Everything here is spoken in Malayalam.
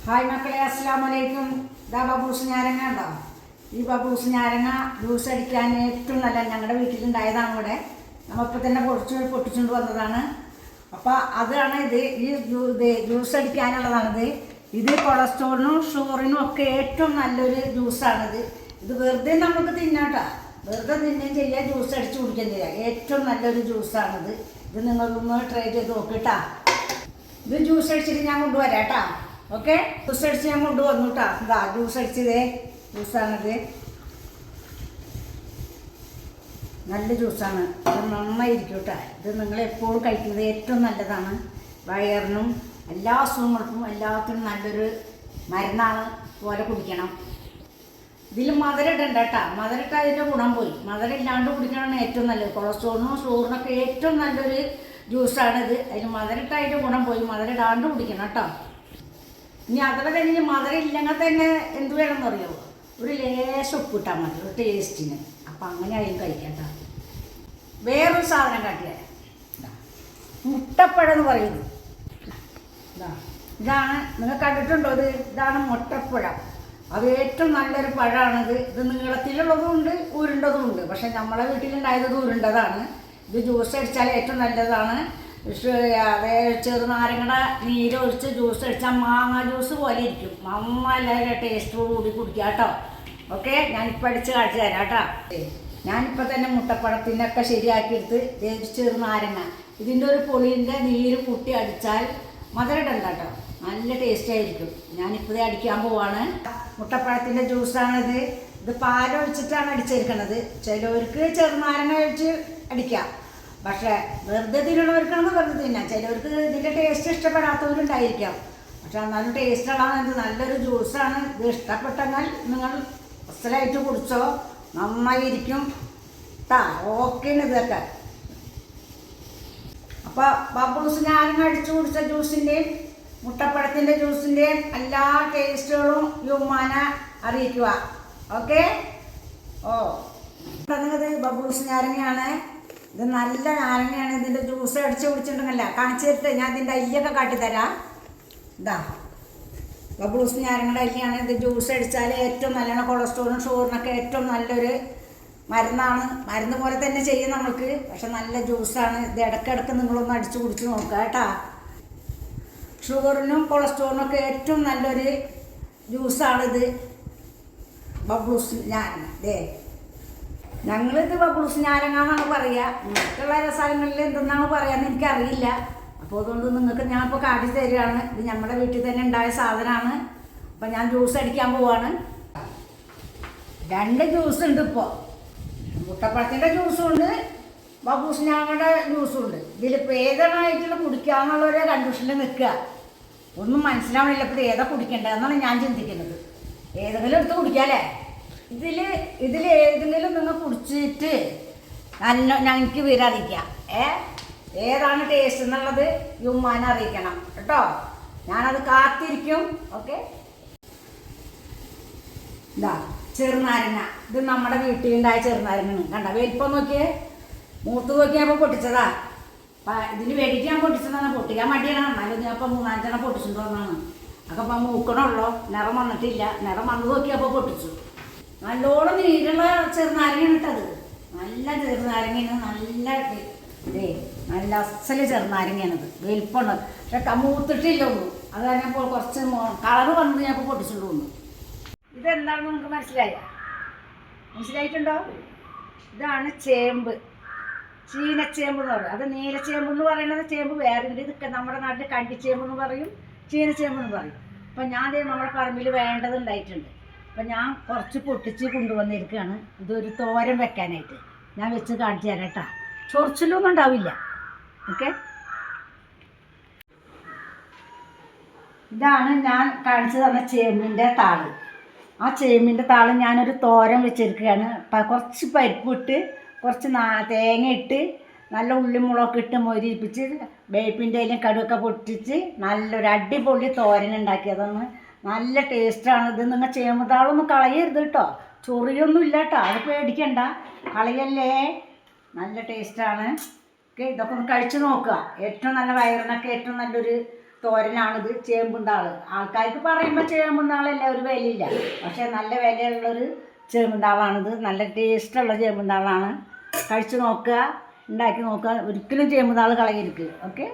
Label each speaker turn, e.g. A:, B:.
A: ഹായ് മക്കളെ, അസ്സലാമലൈക്കും. ഇതാ ബബൂസ് നാരങ്ങ ഉണ്ടോ? ഈ ബബൂസ് നാരങ്ങ ജ്യൂസ് അടിക്കാൻ ഏറ്റവും നല്ല ഞങ്ങളുടെ വീട്ടിലുണ്ടായതാണ്. ഇവിടെ നമ്മളിപ്പോൾ തന്നെ പൊട്ടിച്ചുകൊണ്ട് വന്നതാണ്. അപ്പോൾ അതാണ് ഇത് ജ്യൂസ് അടിക്കാനുള്ളതാണിത്. ഇത് കൊളസ്ട്രോളിനും ഷുഗറിനും ഒക്കെ ഏറ്റവും നല്ലൊരു ജ്യൂസാണിത്. ഇത് വെറുതെ നമുക്ക് തിന്നാട്ടോ, വെറുതെ തിന്നുകയും ചെയ്യാം, ജ്യൂസ് അടിച്ച് കുടിക്കുകയും ചെയ്യാം. ഏറ്റവും നല്ലൊരു ജ്യൂസാണിത്. ഇത് നിങ്ങളൊന്ന് ട്രൈ ചെയ്ത് നോക്കിട്ടാ. ഇത് ജ്യൂസ് അടിച്ചിട്ട് ഞാൻ കൊണ്ടുവരാം കേട്ടോ. ഓക്കെ, ജ്യൂസ് അടിച്ച് ഞാൻ കൊണ്ടുവന്നു കേട്ടോ. എന്താ ജ്യൂസ് അടിച്ചതേ ജ്യൂസാണിത്. നല്ല ജ്യൂസാണ്, ഇത് നന്നായിരിക്കും കേട്ടോ. ഇത് നിങ്ങളെപ്പോഴും കഴിക്കുന്നത് ഏറ്റവും നല്ലതാണ്. വയറിനും എല്ലാ അസുഖങ്ങൾക്കും എല്ലാത്തിനും നല്ലൊരു മരുന്നാണ് പോലെ കുടിക്കണം. ഇതിൽ മധുരം ഇടണ്ട കേട്ടോ. മധുരം ഇട്ടാൽ അതിൻ്റെ ഗുണം പോയി. മധുരം ഇല്ലാണ്ട് കുടിക്കണമെന്ന് ഏറ്റവും നല്ലത്. കൊളസ്ട്രോളിനും ഷുഗറിനൊക്കെ ഏറ്റവും നല്ലൊരു ജ്യൂസാണിത്. അതിൽ മധുരം ഇട്ടാൽ അതിൻ്റെ ഗുണം പോയി. മധുരം ഇടാണ്ട് കുടിക്കണം കേട്ടോ. ഇനി അഥവാ തന്നെ മധുരം ഇല്ലെങ്കിൽ തന്നെ എന്ത് വേണമെന്ന് അറിയാമോ? ഒരു ലേശം ഉപ്പിട്ടാൽ മതി, ഒരു ടേസ്റ്റിന്. അപ്പം അങ്ങനെ ആയാലും കഴിക്കാം കേട്ടോ. വേറൊരു സാധനം കാട്ടിയാൽ മുട്ടപ്പഴം എന്ന് പറയുന്നത് ഇതാണ്. നിങ്ങൾ കണ്ടിട്ടുണ്ടോ? ഇതാണ് മുട്ടപ്പഴം. അത് ഏറ്റവും നല്ലൊരു പഴമാണിത്. ഇത് നീളത്തിലുള്ളതും ഉണ്ട്, ഉരുണ്ടതും ഉണ്ട്. പക്ഷെ നമ്മളെ വീട്ടിലുണ്ടായത് ഉരുണ്ടതാണ്. ഇത് ജ്യൂസ് അടിച്ചാൽ ഏറ്റവും നല്ലതാണ്. അതേ ചെറുനാരങ്ങയുടെ നീരൊഴിച്ച് ജ്യൂസ് അടിച്ചാൽ മാങ്ങ ജ്യൂസ് പോലെ ഇരിക്കും. നല്ല ടേസ്റ്റോട് കൂടി കുടിക്കുക കേട്ടോ. ഓക്കെ, ഞാനിപ്പോൾ അടിച്ച് കാണിച്ചു തരാം കേട്ടോ. ഞാനിപ്പോൾ തന്നെ മുട്ടപ്പഴത്തിനൊക്കെ ശരിയാക്കിയെടുത്ത് ചെറുനാരങ്ങ ഇതിൻ്റെ ഒരു പൊളിൻ്റെ നീര് കൂട്ടി അടിച്ചാൽ മധുരം ഇടണ്ട കേട്ടോ, നല്ല ടേസ്റ്റായിരിക്കും. ഞാനിപ്പോൾ അടിക്കാൻ പോവാണ്. മുട്ടപ്പഴത്തിൻ്റെ ജ്യൂസാണിത്. ഇത് പാലൊഴിച്ചിട്ടാണ് അടിച്ചെടുക്കണത്. ചിലവർക്ക് ചെറുനാരങ്ങ ഒഴിച്ച് അടിക്കാം. പക്ഷേ വെറുതെ തിന്നുള്ളവർക്കാണ് വെറുതെ തിന്നാം. ചിലവർക്ക് ഇതിൻ്റെ ടേസ്റ്റ് ഇഷ്ടപ്പെടാത്തവരുണ്ടായിരിക്കാം. പക്ഷെ എന്നാലും ടേസ്റ്റുള്ളതാണ്. ഇത് നല്ലൊരു ജ്യൂസാണ്. ഇത് ഇഷ്ടപ്പെട്ടെന്നാൽ നിങ്ങൾ അസലായിട്ട് കുടിച്ചോ, നന്നായിരിക്കും കേട്ടോ. ഓക്കെയാണ് ഇതൊക്കെ. അപ്പോൾ ബബൂസ് നാരങ്ങ അടിച്ചു കുടിച്ച ജ്യൂസിൻ്റെയും മുട്ടപ്പഴത്തിൻ്റെ ജ്യൂസിൻ്റെയും എല്ലാ ടേസ്റ്റുകളും യുമാനെ അറിയിക്കുക. ഓക്കെ. ഇത് ബബൂസ് നാരങ്ങയാണ്. ഇത് നല്ല നാരങ്ങയാണ്. ഇതിൻ്റെ ജ്യൂസ് അടിച്ച് കുടിച്ചിട്ടുണ്ടെങ്കിലല്ല കാണിച്ചു തരട്ടെ. ഞാൻ ഇതിൻ്റെ അല്ലിയൊക്കെ കാട്ടിത്തരാം. ഇതാ ബബൂസ് നാരങ്ങയുടെ അല്ലിയാണ്. ഇത് ജ്യൂസ് അടിച്ചാൽ ഏറ്റവും നല്ലതാണ്. കൊളസ്ട്രോളിനും ഷുഗറിനൊക്കെ ഏറ്റവും നല്ലൊരു മരുന്നാണ്. മരുന്ന് പോലെ തന്നെ ചെയ്യും നമ്മൾക്ക്. പക്ഷെ നല്ല ജ്യൂസാണ്. ഇത് ഇടയ്ക്കിടയ്ക്ക് നിങ്ങളൊന്ന് അടിച്ച് കുടിച്ച് നോക്കുക കേട്ടോ. ഷുഗറിനും കൊളസ്ട്രോളിനൊക്കെ ഏറ്റവും നല്ലൊരു ജ്യൂസാണിത് ബബൂസ് നാരങ്ങ. ഞങ്ങളിത് ബബൂസ് നാരങ്ങ എന്നാണ് പറയുക. മറ്റുള്ള സ്ഥലങ്ങളിൽ എന്തെന്നാണ് പറയാമെന്ന് എനിക്കറിയില്ല. അപ്പോൾ അതുകൊണ്ട് നിങ്ങൾക്ക് ഞാൻ ഇപ്പോൾ കാട്ടി തരികയാണ്. ഇത് നമ്മുടെ വീട്ടിൽ തന്നെ ഉണ്ടായ സാധനമാണ്. അപ്പം ഞാൻ ജ്യൂസ് അടിക്കാൻ പോവാണ്. 2 ജ്യൂസ് ഉണ്ട് ഇപ്പോൾ. മുട്ടപ്പഴത്തിൻ്റെ ജ്യൂസും ഉണ്ട്, ബബൂസ് നാരങ്ങയുടെ ജ്യൂസും ഉണ്ട്. ഇതിലിപ്പോൾ ഏതാണായിട്ടുള്ള കുടിക്കാമെന്നുള്ളൊരു കൺഫ്യൂഷനിൽ നിൽക്കുക. ഒന്നും മനസ്സിലാവണില്ല ഇപ്പോൾ ഏതാ കുടിക്കേണ്ടതെന്നാണ് ഞാൻ ചിന്തിക്കുന്നത്. ഏതെങ്കിലും എടുത്ത് കുടിക്കാമല്ലേ? ഇതിൽ ഏതെങ്കിലും നിങ്ങൾ കുടിച്ചിട്ട് ഞങ്ങൾക്ക് വിവരം അറിയിക്കാം. ഏതാണ് ടേസ്റ്റ് എന്നുള്ളത് യുമ്മാനെ അറിയിക്കണം കേട്ടോ. ഞാനത് കാത്തിരിക്കും. ഓക്കെ. ഇതാ ചെറുനാരങ്ങ. ഇത് നമ്മുടെ വീട്ടിലുണ്ടായ ചെറുനാരങ്ങ. കണ്ട വലിപ്പം നോക്കിയേ, മൂത്ത് നോക്കിയപ്പോൾ പൊട്ടിച്ചതാ. ഇതിന് വേണ്ടിയിട്ട് ഞാൻ പൊട്ടിച്ചതാണ്. പൊട്ടിക്കാൻ മടിയാണ്. എന്നാലും ഞാൻ ഇപ്പോൾ 3-5 പൊട്ടിച്ചിട്ട് വന്നതാണ്. അതൊക്കെ അപ്പം മൂക്കണുള്ളൂ, നിറം വന്നിട്ടില്ല. നിറം വന്ന് നോക്കിയപ്പോൾ പൊട്ടിച്ചു. നല്ലോണം നീരുള്ള ചെറുനാരങ്ങയാണ് ഇട്ടത്. നല്ല ചെറുനാരങ്ങയാണ്. നല്ല അസല് ചെറുനാരങ്ങയാണിത്. വലിപ്പമുണ്ട്. പക്ഷെ മൂത്തിട്ടില്ല ഒന്നും. അത് തന്നെ ഇപ്പോൾ കുറച്ച് കളറ് വന്നത് ഞാൻ ഇപ്പോൾ പൊട്ടിച്ചുകൊണ്ട് വന്നു. ഇതെന്താണെന്ന് നിങ്ങൾക്ക് മനസ്സിലായിട്ടുണ്ടോ? ഇതാണ് ചേമ്പ്, ചീനച്ചേമ്പ് എന്ന് പറയും. അത് നീലച്ചേമ്പ് എന്ന് പറയുന്നത് ചേമ്പ് വേറെ ഉണ്ട്. ഇതൊക്കെ നമ്മുടെ നാട്ടിൽ കണ്ടിച്ചേമ്പ് എന്ന് പറയും, ചീനച്ചേമ്പ് എന്ന് പറയും. അപ്പം ഞാൻ നമ്മുടെ പറമ്പിൽ വേണ്ടതുണ്ടായിട്ടുണ്ട്. അപ്പം ഞാൻ കുറച്ച് പൊട്ടിച്ച് കൊണ്ടുവന്നിരിക്കുകയാണ്. ഇതൊരു തോരൻ വെക്കാനായിട്ട് ഞാൻ വെച്ച് കാണിച്ചു തരാം കേട്ടോ. ചൊറിച്ചിലൊന്നും ഉണ്ടാവില്ല. ഓക്കെ. ഇതാണ് ഞാൻ കാണിച്ചു തന്ന ചേമ്പിൻ്റെ താള്. ആ ചേമ്പിൻ്റെ താള് ഞാനൊരു തോരൻ വെച്ചിരിക്കുകയാണ്. കുറച്ച് പരിപ്പിട്ട്, കുറച്ച് തേങ്ങ ഇട്ട്, നല്ല ഉള്ളിമുളകൊക്കെ ഇട്ട് മൊരിപ്പിച്ച്, വേപ്പിൻ്റെ ഇലയും കടുവൊക്കെ പൊട്ടിച്ച് നല്ലൊരു അടിപൊളി തോരൻ ഉണ്ടാക്കിയതാണ്. നല്ല ടേസ്റ്റാണ്. ഇത് നിങ്ങൾ ചേമ്പുതാളൊന്നും കളയരുത് കേട്ടോ. ചൊറിയൊന്നും ഇല്ല കേട്ടോ. അത് പേടിക്കണ്ട, കളയല്ലേ. നല്ല ടേസ്റ്റാണ്. ഓക്കെ. ഇതൊക്കെ ഒന്ന് കഴിച്ച് നോക്കുക. ഏറ്റവും നല്ല വയറിനൊക്കെ ഏറ്റവും നല്ലൊരു തോരനാണിത്. ചേമ്പുന്താള് ആൾക്കാർക്ക് പറയുമ്പോൾ ചേമ്പുന്താളല്ല ഒരു വിലയില്ല, പക്ഷേ നല്ല വിലയുള്ളൊരു ചേമ്പുന്താളാണിത്. നല്ല ടേസ്റ്റുള്ള ചേമ്പുന്താളാണ്. കഴിച്ച് നോക്കുക, ഉണ്ടാക്കി നോക്കുക. ഒരിക്കലും ചേമ്പുന്താൾ കളയരുത്. ഓക്കെ.